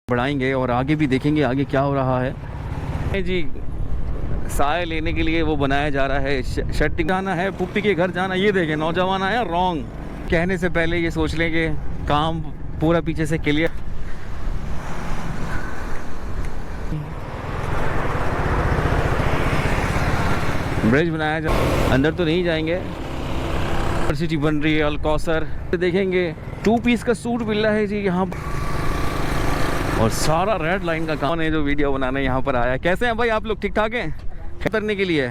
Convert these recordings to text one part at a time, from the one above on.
बढ़ाएंगे और आगे भी देखेंगे आगे क्या हो रहा है जी। साय लेने के लिए वो बनाया जा रहा है, शर्ट जाना है, पुप्पी के घर जाना। ये देखें नौजवान आया रॉन्ग कहने से पहले ये सोच लें कि काम पूरा पीछे से क्लियर। ब्रिज बनाया जा, अंदर तो नहीं जाएंगे। यूनिवर्सिटी बन रही है अल कौसर। देखेंगे 2 पीस का सूट मिल रहा है जी यहाँ, और सारा रेड लाइन का काम है जो वीडियो बनाने यहाँ पर आया है। कैसे हैं भाई आप लोग, ठीक ठाक हैं? करने के लिए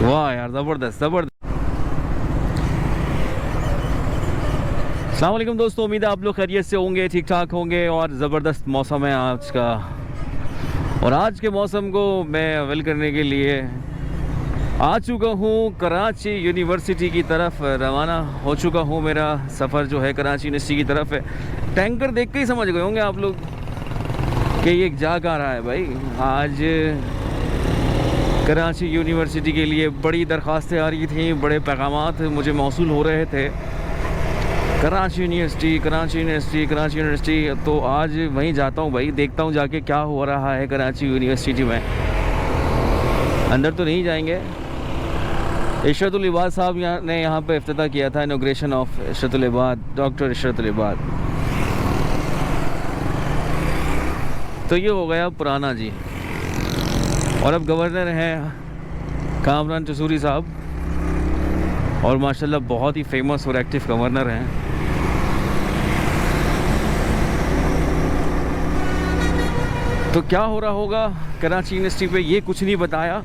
वाह यार, ज़बरदस्त ज़बरदस्त। अस्सलाम वालेकुम दोस्तों, उम्मीद है आप लोग खैरियत से होंगे, ठीक ठाक होंगे और ज़बरदस्त मौसम है आज का। और आज के मौसम को मैं अवेल करने के लिए आ चुका हूँ कराची यूनिवर्सिटी की तरफ, रवाना हो चुका हूँ। मेरा सफ़र जो है कराची यूनिवर्सिटी की तरफ है। टैंकर देख के ही समझ गए होंगे आप लोग कि ये जा कहाँ रहा है भाई। आज कराची यूनिवर्सिटी के लिए बड़ी दरख्वास्तें आ रही थी, बड़े पैगामात मुझे मौसूल हो रहे थे। Karachi university Karachi university Karachi university, तो आज वहीं जाता हूँ भाई, देखता हूँ जाके क्या हो रहा है कराची यूनिवर्सिटी में। अंदर तो नहीं जाएंगे। इशरतुल इबाद साहब ने यहाँ पे इफ्तिताह किया था, इनॉग्रेशन ऑफ इशरतुल इबाद, डॉक्टर इशरतुल इबाद। तो ये हो गया पुराना जी। और अब गवर्नर हैं कामरान चसूरी साहब, और माशाल्लाह बहुत ही फेमस और एक्टिव गवर्नर हैं। तो क्या हो रहा होगा कराची यूनिवर्सिटी पे ये कुछ नहीं बताया,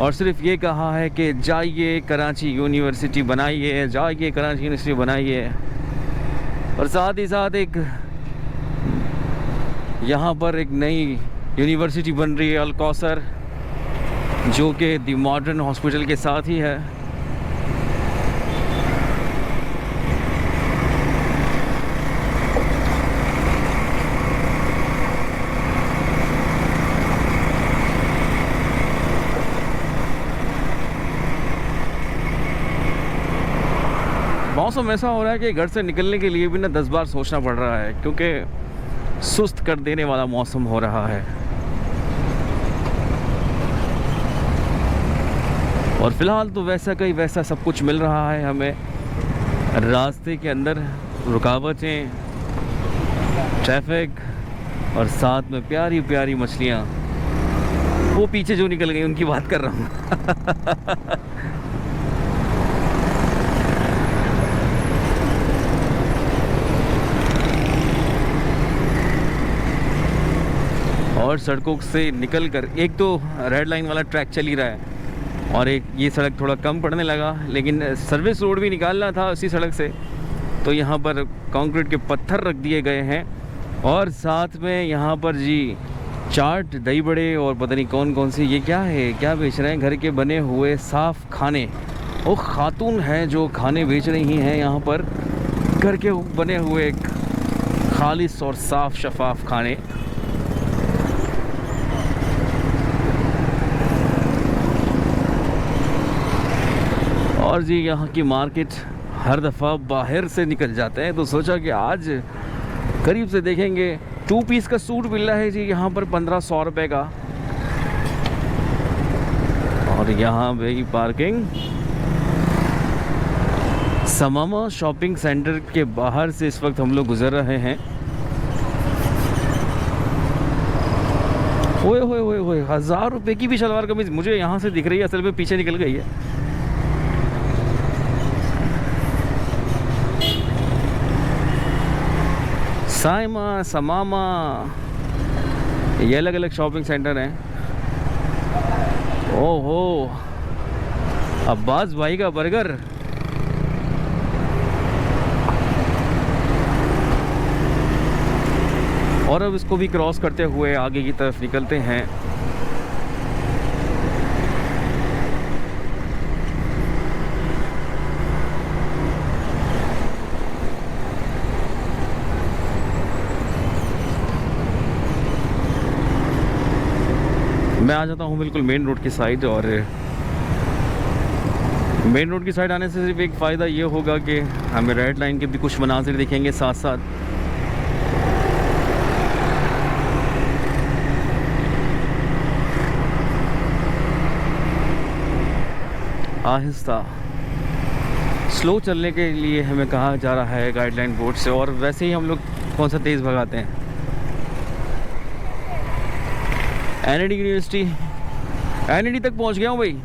और सिर्फ ये कहा है कि जाइए कराची यूनिवर्सिटी बनाइए, जाइए कराची यूनिवर्सिटी बनाइए। और साथ ही साथ एक यहाँ पर एक नई यूनिवर्सिटी बन रही है अल कौसर, जो कि दी मॉडर्न हॉस्पिटल के साथ ही है। मौसम ऐसा हो रहा है कि घर से निकलने के लिए भी ना 10 बार सोचना पड़ रहा है, क्योंकि सुस्त कर देने वाला मौसम हो रहा है। और फ़िलहाल तो वैसा कहीं वैसा सब कुछ मिल रहा है हमें। रास्ते के अंदर रुकावटें, ट्रैफिक, और साथ में प्यारी प्यारी मछलियाँ। वो पीछे जो निकल गई उनकी बात कर रहा हूँ। और सड़कों से निकलकर, एक तो रेड लाइन वाला ट्रैक चल ही रहा है, और एक ये सड़क थोड़ा कम पड़ने लगा, लेकिन सर्विस रोड भी निकालना था उसी सड़क से, तो यहाँ पर कंक्रीट के पत्थर रख दिए गए हैं। और साथ में यहाँ पर जी चाट, दही बड़े, और पता नहीं कौन कौन से, ये क्या है, क्या बेच रहे हैं, घर के बने हुए साफ़ खाने। वो खातून हैं जो खाने बेच रही हैं यहाँ पर, घर के बने हुए खालिस और साफ़ शफाफ खाने। और जी यहाँ की मार्केट हर दफ़ा बाहर से निकल जाते हैं, तो सोचा कि आज करीब से देखेंगे। 2 पीस का सूट मिल रहा है जी यहाँ पर 1500 रुपये का। और यहाँ पे पार्किंग समामा शॉपिंग सेंटर के बाहर से इस वक्त हम लोग गुजर रहे हैं। ओए होए होए होए, 1000 रुपये की भी शलवार कमीज मुझे यहाँ से दिख रही है, असल में पीछे निकल गई है। साइमा, समामा, ये अलग अलग शॉपिंग सेंटर हैं। ओहो, अब्बास भाई का बर्गर। और अब इसको भी क्रॉस करते हुए आगे की तरफ निकलते हैं। मैं आ जाता हूँ बिल्कुल मेन रोड की साइड, और मेन रोड की साइड आने से सिर्फ एक फ़ायदा ये होगा कि हमें रेड लाइन के भी कुछ मनाजिर दिखेंगे साथ साथ। आहिस्ता स्लो चलने के लिए हमें कहा जा रहा है गाइडलाइन बोर्ड से, और वैसे ही हम लोग कौन सा तेज़ भगाते हैं। एनआईटी यूनिवर्सिटी, एनआईटी तक पहुंच गया हूँ भाई,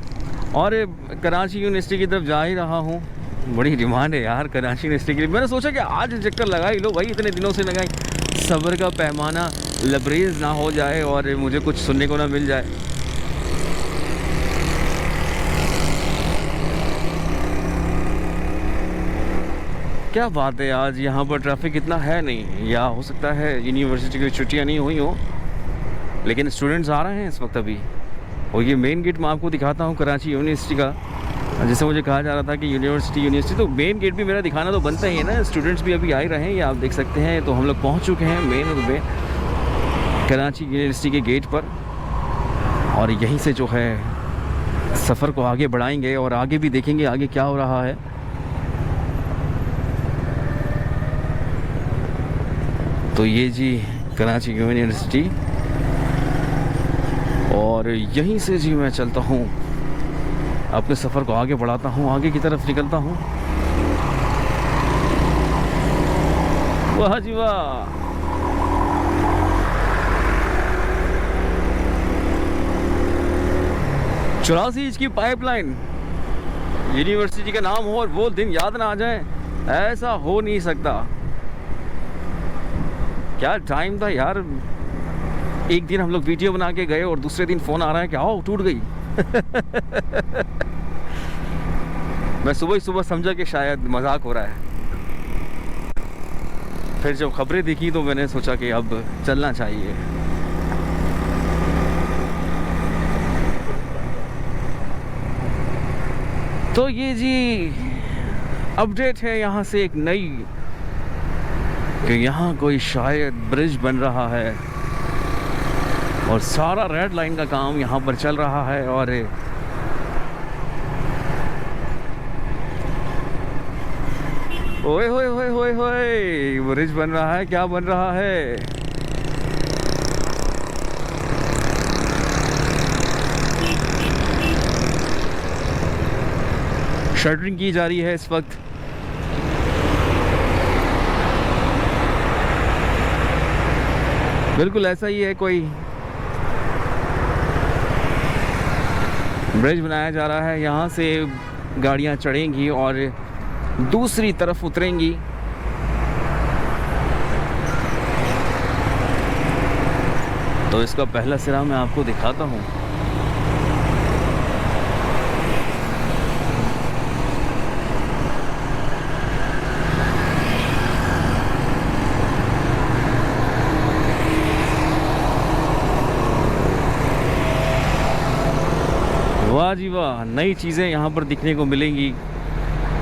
और कराची यूनिवर्सिटी की तरफ जा ही रहा हूँ। बड़ी डिमांड है यार कराची यूनिवर्सिटी के लिए। मैंने सोचा कि आज चक्कर लगा ही लो भाई, इतने दिनों से लगाई, सब्र का पैमाना लबरेज ना हो जाए और मुझे कुछ सुनने को ना मिल जाए। क्या बात है, आज यहाँ पर ट्रैफिक इतना है नहीं, या हो सकता है यूनिवर्सिटी की छुट्टियाँ नहीं हुई हो, लेकिन स्टूडेंट्स आ रहे हैं इस वक्त अभी। और ये मेन गेट मैं आपको दिखाता हूँ कराची यूनिवर्सिटी का। जैसे मुझे कहा जा रहा था कि यूनिवर्सिटी तो मेन गेट भी मेरा दिखाना तो बनता ही है ना। स्टूडेंट्स भी अभी आ ही रहे हैं, ये आप देख सकते हैं। तो हम लोग पहुँच चुके हैं मेन में कराची यूनिवर्सिटी के गेट पर, और यहीं से जो है सफ़र को आगे बढ़ाएंगे और आगे भी देखेंगे आगे क्या हो रहा है। तो ये जी कराची यूनिवर्सिटी, और यहीं से जी मैं चलता हूँ, अपने सफ़र को आगे बढ़ाता हूँ, आगे की तरफ निकलता हूँ। वाह जी वाह, चौरासी इंच की पाइपलाइन, यूनिवर्सिटी का नाम हो और वो दिन याद ना आ जाए, ऐसा हो नहीं सकता। क्या टाइम था यार। एक दिन हम लोग वीडियो बना के गए और दूसरे दिन फ़ोन आ रहा है कि आओ टूट गई। मैं सुबह ही सुबह समझा कि शायद मजाक हो रहा है। फिर जब खबरें देखी तो मैंने सोचा कि अब चलना चाहिए। तो ये जी अपडेट है यहाँ से एक नई, कि यहाँ कोई शायद ब्रिज बन रहा है और सारा रेड लाइन का काम यहाँ पर चल रहा है। और ओए होए होए होए होए, ब्रिज बन रहा है, क्या बन रहा है। शटरिंग की जा रही है इस वक्त। बिल्कुल ऐसा ही है, कोई ब्रिज बनाया जा रहा है। यहाँ से गाड़ियाँ चढ़ेंगी और दूसरी तरफ उतरेंगी। तो इसका पहला सिरा मैं आपको दिखाता हूँ। वाह जी वाह, नई चीज़ें यहाँ पर दिखने को मिलेंगी,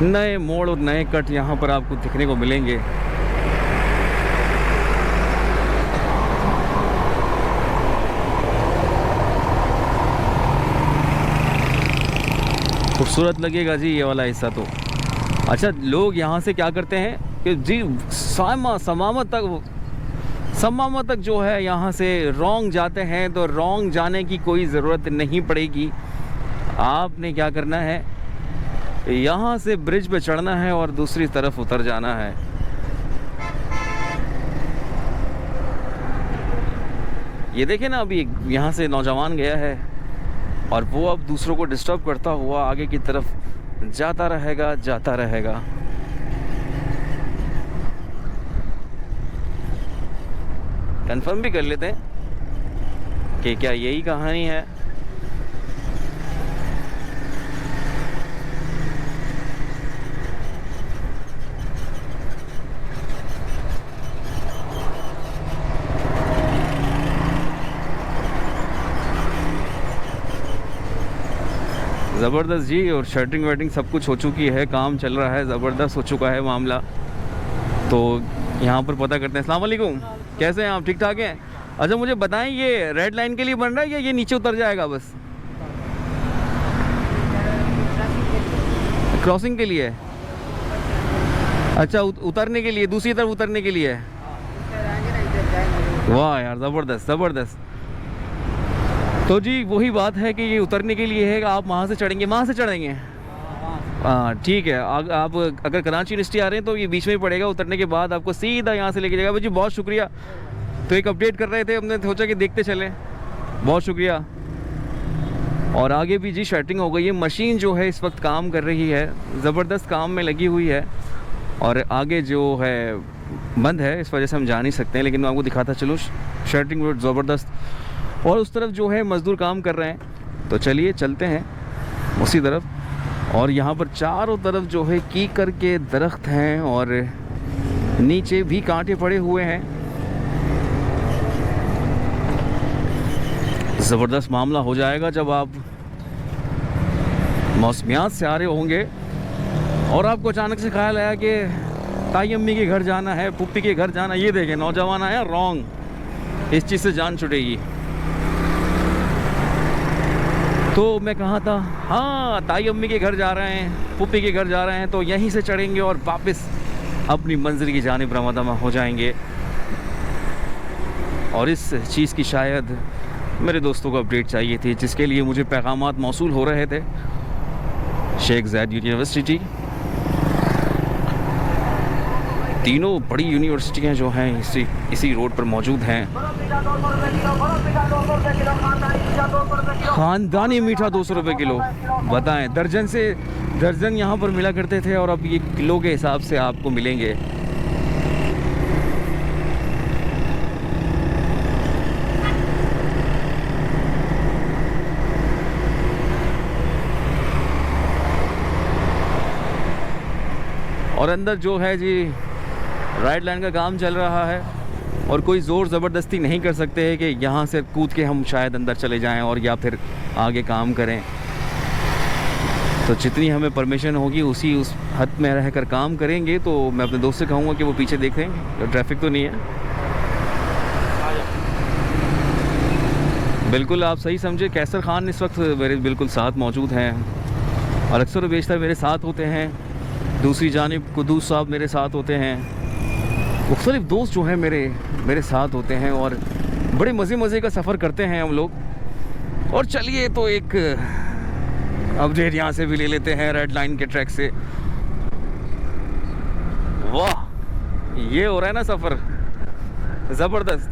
नए मोड़ और नए कट यहाँ पर आपको दिखने को मिलेंगे। खूबसूरत लगेगा जी ये वाला हिस्सा तो। अच्छा, लोग यहाँ से क्या करते हैं कि जी समामा तक जो है यहाँ से रोंग जाते हैं। तो रोंग जाने की कोई ज़रूरत नहीं पड़ेगी। आपने क्या करना है, यहाँ से ब्रिज पे चढ़ना है और दूसरी तरफ उतर जाना है। ये देखें ना, अभी यहाँ से नौजवान गया है और वो अब दूसरों को डिस्टर्ब करता हुआ आगे की तरफ जाता रहेगा। कंफर्म भी कर लेते हैं कि क्या यही कहानी है। ज़बरदस्त जी, और शर्टिंग वेटिंग सब कुछ हो चुकी है, काम चल रहा है, ज़बरदस्त हो चुका है मामला। तो यहाँ पर पता करते हैं। अस्सलाम वालेकुम, कैसे हैं आप, ठीक ठाक हैं? अच्छा मुझे बताएं, ये रेड लाइन के लिए बन रहा है या ये नीचे उतर जाएगा बस? क्रॉसिंग के लिए? अच्छा, उतरने के लिए, दूसरी तरफ उतरने के लिए। वाह यार, ज़बरदस्त ज़बरदस्त। तो जी वही बात है कि ये उतरने के लिए है, आप वहाँ से चढ़ेंगे, वहाँ से चढ़ेंगे। ठीक है। आप अगर कराची यूनिवर्सिटी आ रहे हैं तो ये बीच में ही पड़ेगा, उतरने के बाद आपको सीधा यहाँ से लेके जाएगा। भाई जी बहुत शुक्रिया। तो एक अपडेट कर रहे थे, हमने सोचा कि देखते चलें। बहुत शुक्रिया। और आगे भी जी शटरिंग हो गई है। मशीन जो है इस वक्त काम कर रही है, ज़बरदस्त काम में लगी हुई है। और आगे जो है बंद है, इस वजह से हम जा नहीं सकते हैं, लेकिन मैं आपको दिखाता चलूँ। शटरिंग ज़बरदस्त। और उस तरफ जो है मज़दूर काम कर रहे हैं। तो चलिए चलते हैं उसी तरफ। और यहाँ पर चारों तरफ जो है कीकर के दरख्त हैं और नीचे भी कांटे पड़े हुए हैं। ज़बरदस्त मामला हो जाएगा जब आप मौसमियात से आ रहे होंगे और आपको अचानक से ख्याल आया कि ताई अम्मी के घर जाना है, पुप्पी के घर जाना है। ये देखें नौजवान आया रॉन्ग, इस चीज़ से जान छुटेगी। तो मैं कहा था हाँ ताई अम्मी के घर जा रहे हैं, पुप्पी के घर जा रहे हैं, तो यहीं से चढ़ेंगे और वापस अपनी मंजिल की जानिब रवाना हो जाएंगे। और इस चीज़ की शायद मेरे दोस्तों को अपडेट चाहिए थी, जिसके लिए मुझे पैगामात मौसूल हो रहे थे। शेख ज़ायद यूनिवर्सिटी, तीनों बड़ी यूनिवर्सिटियां जो हैं इसी रोड पर मौजूद हैं। ख़ानदानी मीठा 200 रुपये किलो। बताएं, दर्जन यहाँ पर मिला करते थे और अब ये किलो के हिसाब से आपको मिलेंगे। और अंदर जो है जी राइट लाइन का काम चल रहा है और कोई ज़ोर ज़बरदस्ती नहीं कर सकते हैं कि यहाँ से कूद के हम शायद अंदर चले जाएं और या फिर आगे काम करें। तो जितनी हमें परमिशन होगी उस हद में रहकर काम करेंगे। तो मैं अपने दोस्त से कहूँगा कि वो पीछे देखें तो ट्रैफिक तो नहीं है। बिल्कुल आप सही समझे। कैसर ख़ान इस वक्त मेरे बिल्कुल साथ मौजूद हैं और अक्सर बेशतर मेरे साथ होते हैं। दूसरी जानिब कुदूस साहब मेरे साथ होते हैं। मुख्तलिफ दोस्त जो हैं मेरे साथ होते हैं और बड़े मज़े का सफ़र करते हैं हम लोग। और चलिए तो एक अपडेट यहाँ से भी ले लेते हैं रेड लाइन के ट्रैक से। वाह ये हो रहा है ना सफ़र ज़बरदस्त।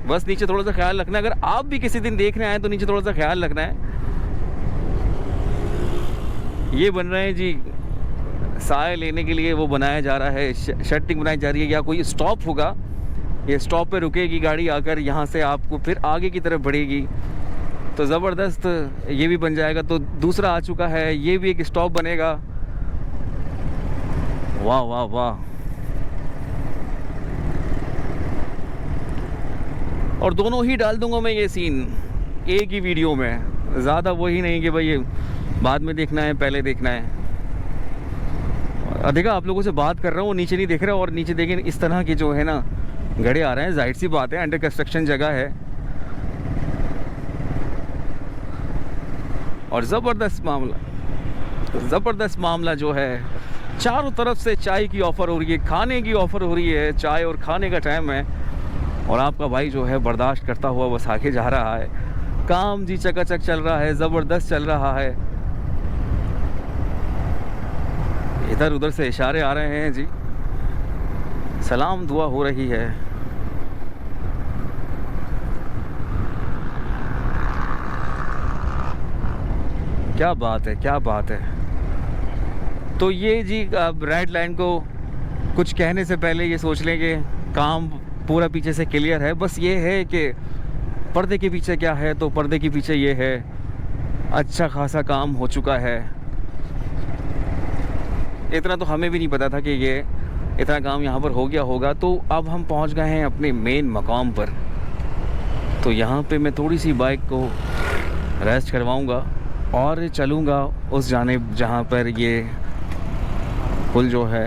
बस नीचे थोड़ा सा ख्याल रखना है, अगर आप भी किसी दिन देखने आए तो नीचे थोड़ा सा ख्याल रखना है। ये बन रहे हैं जी साए लेने के लिए, वो बनाया जा रहा है, शटरिंग बनाई जा रही है। या कोई स्टॉप होगा, ये स्टॉप पे रुकेगी गाड़ी आकर, यहाँ से आपको फिर आगे की तरफ बढ़ेगी। तो ज़बरदस्त ये भी बन जाएगा। तो दूसरा आ चुका है, ये भी एक स्टॉप बनेगा। वाह वाह वाह। और दोनों ही डाल दूंगा मैं ये सीन एक ही वीडियो में, ज़्यादा वही नहीं कि भाई ये बाद में देखना है पहले देखना है। देखा आप लोगों से बात कर रहा हूँ, नीचे नहीं देख रहा। और नीचे देखें इस तरह की जो है ना गड़े आ रहे हैं, जाहिर सी बात है अंडर कंस्ट्रक्शन जगह है। और ज़बरदस्त मामला जो है, चारों तरफ से चाय की ऑफ़र हो रही है, खाने की ऑफ़र हो रही है। चाय और खाने का टाइम है और आपका भाई जो है बर्दाश्त करता हुआ बस आगे जा रहा है। काम जी चकाचक चल रहा है, ज़बरदस्त चल रहा है। इधर उधर से इशारे आ रहे हैं जी, सलाम दुआ हो रही है। क्या बात है, क्या बात है। तो ये जी अब रेड लाइन को कुछ कहने से पहले ये सोच लें कि काम पूरा पीछे से क्लियर है। बस ये है कि पर्दे के पीछे क्या है, तो पर्दे के पीछे ये है अच्छा खासा काम हो चुका है। इतना तो हमें भी नहीं पता था कि ये इतना काम यहाँ पर हो गया होगा। तो अब हम पहुँच गए हैं अपने मेन मकाम पर। तो यहाँ पे मैं थोड़ी सी बाइक को रेस्ट करवाऊँगा और चलूँगा उस जानिब जहाँ पर ये पुल जो है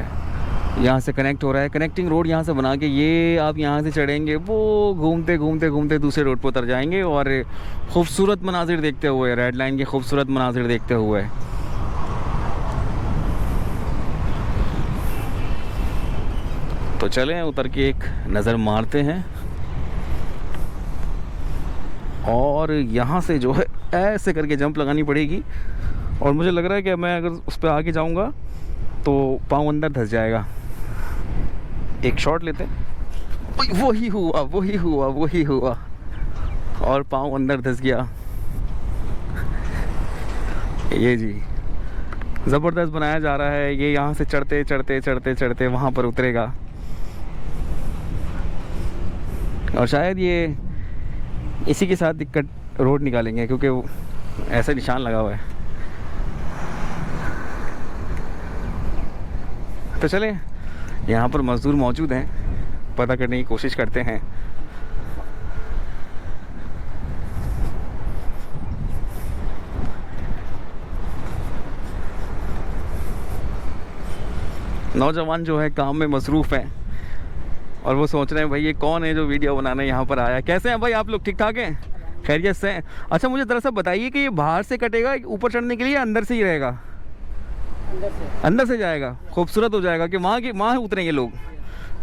यहाँ से कनेक्ट हो रहा है। कनेक्टिंग रोड यहाँ से बना के ये आप यहाँ से चढ़ेंगे, वो घूमते दूसरे रोड पर उतर जाएंगे और ख़ूबसूरत मनाजिर देखते हुए, रेड लाइन के ख़ूबसूरत मनाजिर देखते हुए। तो चलें उतर के एक नज़र मारते हैं और यहाँ से जो है ऐसे करके जंप लगानी पड़ेगी। और मुझे लग रहा है कि मैं अगर उस पर आगे जाऊँगा तो पाँव अंदर धंस जाएगा। एक शॉट लेते हैं। वही हुआ वही हुआ वही हुआ, और पाँव अंदर धंस गया। ये जी ज़बरदस्त बनाया जा रहा है। ये यहाँ से चढ़ते चढ़ते चढ़ते चढ़ते वहाँ पर उतरेगा, और शायद ये इसी के साथ दिक्कत रोड निकालेंगे, क्योंकि वो ऐसा निशान लगा हुआ है। तो चले, यहाँ पर मज़दूर मौजूद हैं, पता करने की कोशिश करते हैं। नौजवान जो है काम में मसरूफ़ हैं, और वो सोच रहे हैं भाई ये कौन है जो वीडियो बनाने यहाँ पर आया। कैसे हैं भाई आप लोग, ठीक ठाक हैं, खैरियत से हैं? अच्छा मुझे दरअसल बताइए कि ये बाहर से कटेगा ऊपर चढ़ने के लिए, अंदर से ही रहेगा? अंदर से जाएगा, खूबसूरत हो जाएगा कि वहाँ उतरेंगे लोग।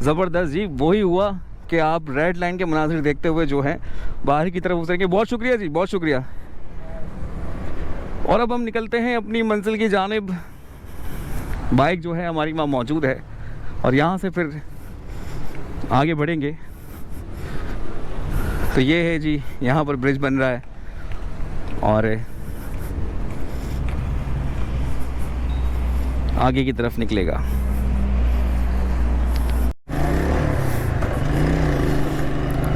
ज़बरदस्त जी, वही हुआ कि आप रेड लाइन के मनाज़िर देखते हुए जो है बाहर की तरफ उतरेंगे। बहुत शुक्रिया जी, बहुत शुक्रिया। और अब हम निकलते हैं अपनी मंजिल की जानिब। बाइक जो है हमारी वहाँ मौजूद है, और यहाँ से फिर आगे बढ़ेंगे। तो ये है जी, यहाँ पर ब्रिज बन रहा है, और आगे की तरफ निकलेगा।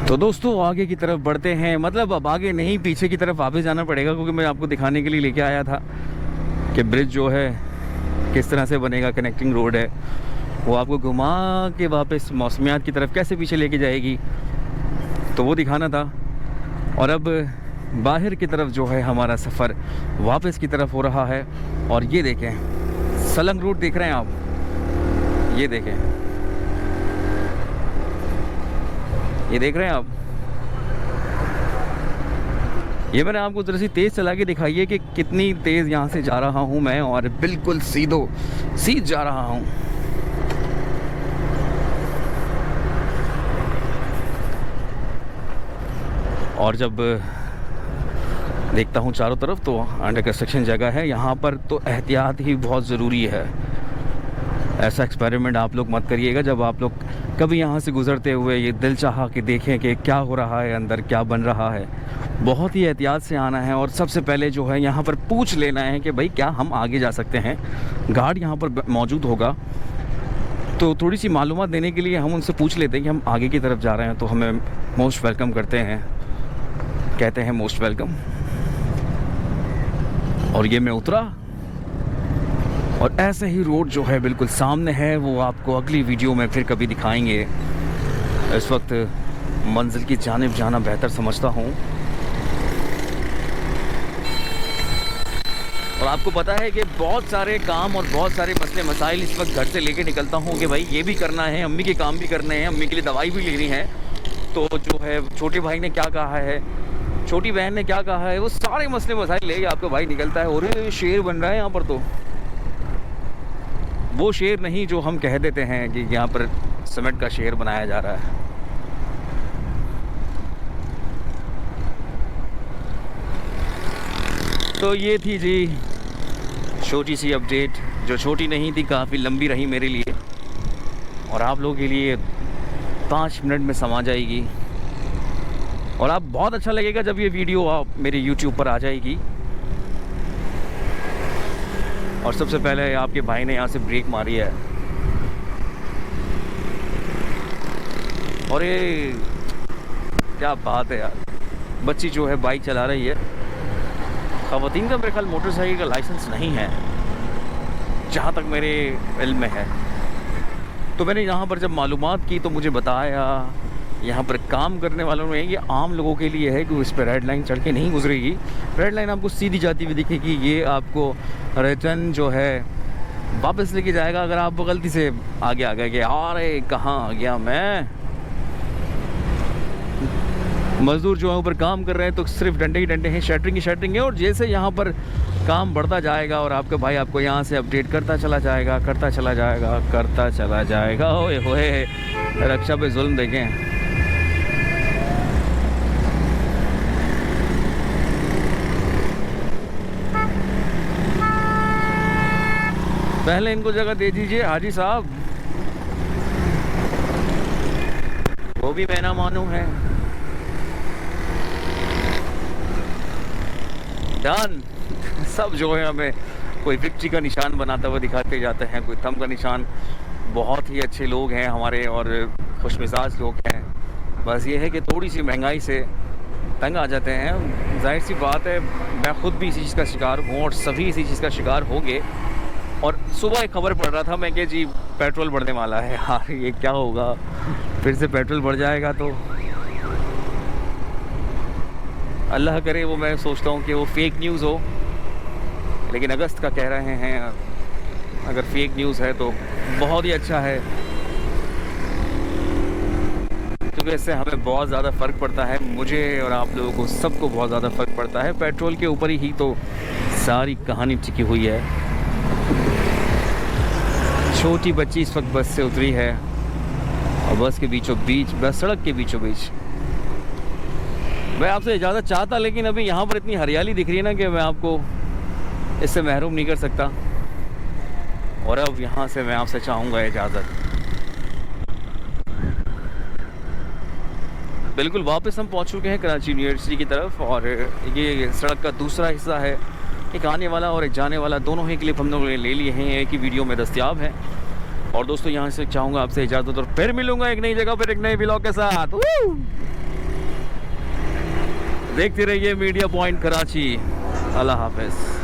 तो दोस्तों आगे की तरफ बढ़ते हैं, मतलब अब आगे नहीं पीछे की तरफ वापस जाना पड़ेगा, क्योंकि मैं आपको दिखाने के लिए लेके आया था कि ब्रिज जो है किस तरह से बनेगा, कनेक्टिंग रोड है, वो आपको घुमा के वापस मौसमियात की तरफ कैसे पीछे लेके जाएगी, तो वो दिखाना था। और अब बाहर की तरफ जो है हमारा सफ़र वापस की तरफ हो रहा है। और ये देखें सलंग रूट देख रहे हैं आप, ये देखें, ये देख रहे हैं आप। ये मैंने आपको जरा सी तेज़ चला के दिखाई है कि कितनी तेज़ यहाँ से जा रहा हूँ मैं, और बिल्कुल सीध जा रहा हूँ। और जब देखता हूँ चारों तरफ तो अंडर कंस्ट्रक्शन जगह है, यहाँ पर तो एहतियात ही बहुत ज़रूरी है। ऐसा एक्सपेरिमेंट आप लोग मत करिएगा। जब आप लोग कभी यहाँ से गुज़रते हुए ये दिल चाहा कि देखें कि क्या हो रहा है, अंदर क्या बन रहा है, बहुत ही एहतियात से आना है। और सबसे पहले जो है यहाँ पर पूछ लेना है कि भाई क्या हम आगे जा सकते हैं। गार्ड यहाँ पर मौजूद होगा, तो थोड़ी सी मालूमात देने के लिए हम उनसे पूछ लेते हैं कि हम आगे की तरफ जा रहे हैं, तो हमें मोस्ट वेलकम करते हैं, कहते हैं मोस्ट वेलकम। और ये मैं उतरा, और ऐसे ही रोड जो है बिल्कुल सामने है, वो आपको अगली वीडियो में फिर कभी दिखाएंगे। इस वक्त मंजिल की जानिब जाना बेहतर समझता हूँ। और आपको पता है कि बहुत सारे काम और बहुत सारे मसले मसाइल इस वक्त घर से लेके निकलता हूँ कि भाई ये भी करना है, अम्मी के काम भी करने हैं, अम्मी के लिए दवाई भी लेनी है। तो जो है छोटे भाई ने क्या कहा है, छोटी बहन ने क्या कहा है, वो सारे मसले मसाइल लेके आपका भाई निकलता है। और ये शेर बन रहा है यहाँ पर, तो वो शेर नहीं जो हम कह देते हैं कि यहाँ पर सीमेंट का शेर बनाया जा रहा है। तो ये थी जी छोटी सी अपडेट, जो छोटी नहीं थी, काफ़ी लंबी रही मेरे लिए, और आप लोगों के लिए 5 मिनट में समा जाएगी। और आप बहुत अच्छा लगेगा जब ये वीडियो आप मेरे YouTube पर आ जाएगी। और सबसे पहले आपके भाई ने यहाँ से ब्रेक मारी है, और ये क्या बात है यार, बच्ची जो है बाइक चला रही है। ख़वातीन का मेरे ख्याल मोटरसाइकिल का लाइसेंस नहीं है, जहाँ तक मेरे इल्म में है। तो मैंने यहाँ पर जब मालूमात की तो मुझे बताया यहाँ पर काम करने वालों ने ये आम लोगों के लिए है कि इस पर रेड लाइन चढ़ के नहीं गुजरेगी। रेड लाइन आपको सीधी जाती हुई दिखेगी, ये आपको रिटर्न जो है वापस लेके जाएगा। अगर आप गलती से आगे आ गए कि अरे कहाँ आ गया मैं, मज़दूर जो है ऊपर काम कर रहे हैं तो सिर्फ डंडे ही डंडे हैं, शटरिंग ही शटरिंग है। और जैसे यहाँ पर काम बढ़ता जाएगा और आपका भाई आपको यहाँ से अपडेट करता चला जाएगा, करता चला जाएगा, करता चला जाएगा। ओए होए, रक्षा पे जुल्म देखें। पहले इनको जगह दे दीजिए हाजी साहब, वो भी मैं ना मानूं है। डन। सब जो है हमें कोई विक्ट्री का निशान बनाता हुआ दिखाते जाते हैं, कोई थंब का निशान। बहुत ही अच्छे लोग हैं हमारे और खुशमिजाज लोग हैं। बस ये है कि थोड़ी सी महंगाई से तंग आ जाते हैं। जाहिर सी बात है, मैं ख़ुद भी इसी चीज़ का शिकार हूँ और सभी इसी चीज़ का शिकार होंगे। और सुबह एक खबर पढ़ रहा था मैं कि जी पेट्रोल बढ़ने वाला है। यार ये क्या होगा, फिर से पेट्रोल बढ़ जाएगा तो अल्लाह करे। वो मैं सोचता हूँ कि वो फेक न्यूज़ हो, लेकिन अगस्त का कह रहे हैं, अगर फेक न्यूज़ है तो बहुत ही अच्छा है, क्योंकि इससे हमें बहुत ज़्यादा फ़र्क पड़ता है। मुझे और आप लोगों को सबको बहुत ज़्यादा फ़र्क पड़ता है। पेट्रोल के ऊपर ही तो सारी कहानी टिकी हुई है। छोटी बच्ची इस वक्त बस से उतरी है और बस के बीचों बीच, बस सड़क के बीचों बीच। मैं आपसे इजाज़त चाहता, लेकिन अभी यहाँ पर इतनी हरियाली दिख रही है ना कि मैं आपको इससे महरूम नहीं कर सकता। और अब यहाँ से मैं आपसे चाहूँगा इजाज़त। बिल्कुल वापस हम पहुँच चुके हैं कराची यूनिवर्सिटी की तरफ, और ये सड़क का दूसरा हिस्सा है। एक आने वाला और एक जाने वाला, दोनों ही क्लिप हम लोगों ने ले लिए हैं, एक ही वीडियो में दस्तयाब है। और दोस्तों यहाँ से चाहूँगा आपसे इजाज़त, और फिर मिलूँगा एक नई जगह पर एक नए व्लॉग के साथ। देखते रहिए मीडिया पॉइंट कराची। अल्लाह हाफ़िज़।